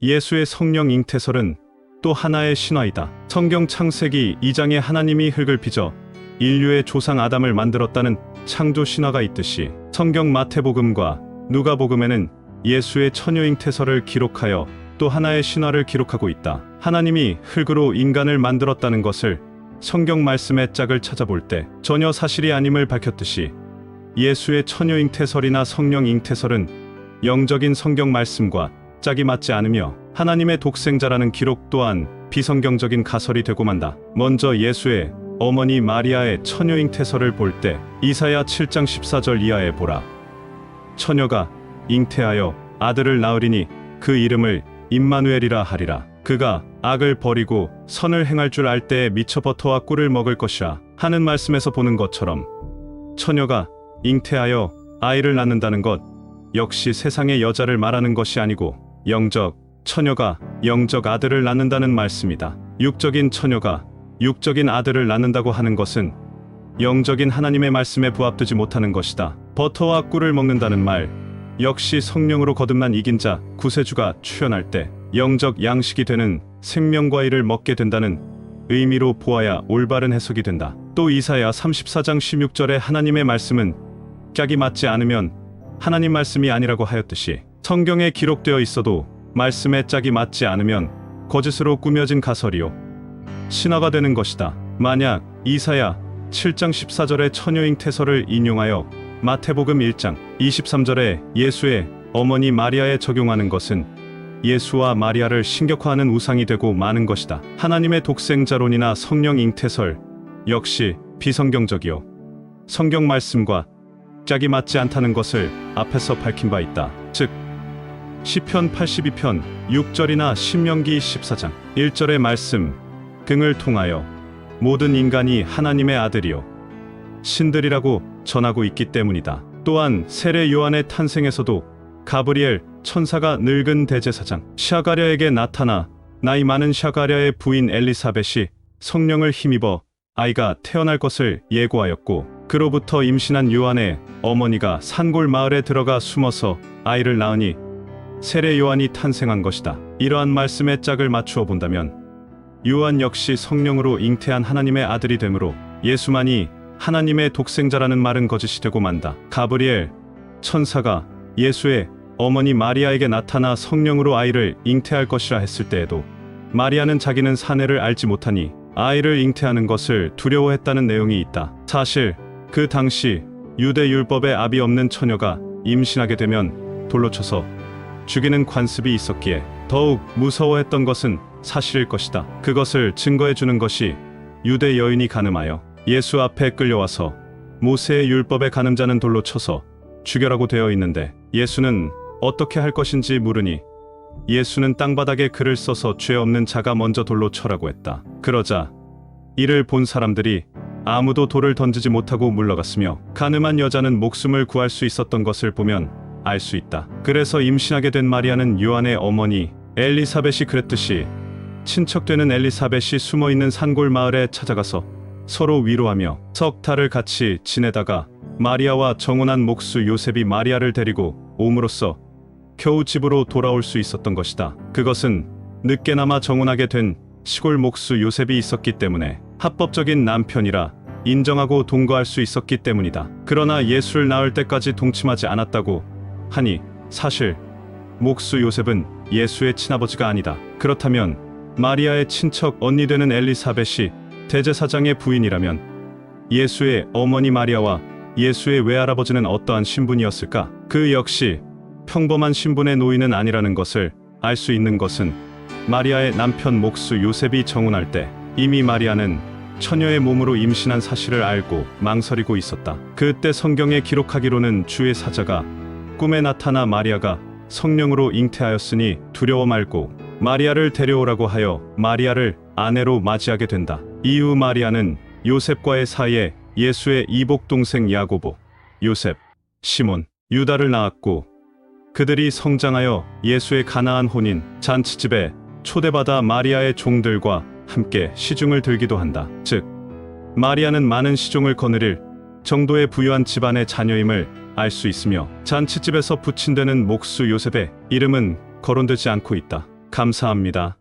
예수의 성령 잉태설은 또 하나의 신화이다. 성경 창세기 2장에 하나님이 흙을 빚어 인류의 조상 아담을 만들었다는 창조 신화가 있듯이 성경 마태복음과 누가복음에는 예수의 처녀 잉태설을 기록하여 또 하나의 신화를 기록하고 있다. 하나님이 흙으로 인간을 만들었다는 것을 성경 말씀의 짝을 찾아볼 때 전혀 사실이 아님을 밝혔듯이 예수의 처녀 잉태설이나 성령 잉태설은 영적인 성경 말씀과 짝이 맞지 않으며 하나님의 독생자라는 기록 또한 비성경적인 가설이 되고 만다. 먼저 예수의 어머니 마리아의 처녀 잉태설을 볼 때 이사야 7장 14절 이하에 보라. 처녀가 잉태하여 아들을 낳으리니 그 이름을 임마누엘이라 하리라. 그가 악을 버리고 선을 행할 줄 알 때에 미쳐 버터와 꿀을 먹을 것이라 하는 말씀에서 보는 것처럼 처녀가 잉태하여 아이를 낳는다는 것 역시 세상의 여자를 말하는 것이 아니고 영적 처녀가 영적 아들을 낳는다는 말씀이다. 육적인 처녀가 육적인 아들을 낳는다고 하는 것은 영적인 하나님의 말씀에 부합되지 못하는 것이다. 버터와 꿀을 먹는다는 말 역시 성령으로 거듭난 이긴 자 구세주가 출현할 때 영적 양식이 되는 생명과일을 먹게 된다는 의미로 보아야 올바른 해석이 된다. 또 이사야 34장 16절에 하나님의 말씀은 짝이 맞지 않으면 하나님 말씀이 아니라고 하였듯이 성경에 기록되어 있어도 말씀의 짝이 맞지 않으면 거짓으로 꾸며진 가설이요 신화가 되는 것이다. 만약 이사야 7장 14절의 처녀 잉태설을 인용하여 마태복음 1장 23절에 예수의 어머니 마리아에 적용하는 것은 예수와 마리아를 신격화하는 우상이 되고 마는 것이다. 하나님의 독생자론이나 성령 잉태설 역시 비성경적이요 성경 말씀과 짝이 맞지 않다는 것을 앞에서 밝힌 바 있다. 즉 시편 82편 6절이나 신명기 14장 1절의 말씀 등을 통하여 모든 인간이 하나님의 아들이요 신들이라고 전하고 있기 때문이다. 또한 세례 요한의 탄생에서도 가브리엘 천사가 늙은 대제사장 샤가랴에게 나타나 나이 많은 샤가랴의 부인 엘리사벳이 성령을 힘입어 아이가 태어날 것을 예고하였고 그로부터 임신한 요한의 어머니가 산골 마을에 들어가 숨어서 아이를 낳으니 세례 요한이 탄생한 것이다. 이러한 말씀의 짝을 맞추어 본다면 요한 역시 성령으로 잉태한 하나님의 아들이 되므로 예수만이 하나님의 독생자라는 말은 거짓이 되고 만다. 가브리엘 천사가 예수의 어머니 마리아에게 나타나 성령으로 아이를 잉태할 것이라 했을 때에도 마리아는 자기는 사내를 알지 못하니 아이를 잉태하는 것을 두려워했다는 내용이 있다. 사실 그 당시 유대 율법에 압이 없는 처녀가 임신하게 되면 돌로 쳐서 죽이는 관습이 있었기에 더욱 무서워했던 것은 사실일 것이다. 그것을 증거해 주는 것이 유대 여인이 간음하여 예수 앞에 끌려와서 모세의 율법에 간음자는 돌로 쳐서 죽여라고 되어 있는데 예수는 어떻게 할 것인지 물으니 예수는 땅바닥에 글을 써서 죄 없는 자가 먼저 돌로 쳐라고 했다. 그러자 이를 본 사람들이 아무도 돌을 던지지 못하고 물러갔으며 간음한 여자는 목숨을 구할 수 있었던 것을 보면 알 수 있다. 그래서 임신하게 된 마리아는 요한의 어머니 엘리사벳이 그랬듯이 친척되는 엘리사벳이 숨어있는 산골 마을에 찾아가서 서로 위로하며 석 달을 같이 지내다가 마리아와 정혼한 목수 요셉이 마리아를 데리고 옴으로써 겨우 집으로 돌아올 수 있었던 것이다. 그것은 늦게나마 정혼하게 된 시골 목수 요셉이 있었기 때문에 합법적인 남편이라 인정하고 동거할 수 있었기 때문이다. 그러나 예수를 낳을 때까지 동침하지 않았다고 하니 사실 목수 요셉은 예수의 친아버지가 아니다. 그렇다면 마리아의 친척 언니 되는 엘리사벳이 대제사장의 부인이라면 예수의 어머니 마리아와 예수의 외할아버지는 어떠한 신분이었을까? 그 역시 평범한 신분의 노인은 아니라는 것을 알 수 있는 것은 마리아의 남편 목수 요셉이 정혼할 때 이미 마리아는 처녀의 몸으로 임신한 사실을 알고 망설이고 있었다. 그때 성경에 기록하기로는 주의 사자가 꿈에 나타나 마리아가 성령으로 잉태하였으니 두려워 말고 마리아를 데려오라고 하여 마리아를 아내로 맞이하게 된다. 이후 마리아는 요셉과의 사이에 예수의 이복 동생 야고보, 요셉, 시몬, 유다를 낳았고 그들이 성장하여 예수의 가나안 혼인 잔치집에 초대받아 마리아의 종들과 함께 시중을 들기도 한다. 즉 마리아는 많은 시종을 거느릴 정도의 부유한 집안의 자녀임을 알 수 있으며 잔치집에서 부친되는 목수 요셉의 이름은 거론되지 않고 있다. 감사합니다.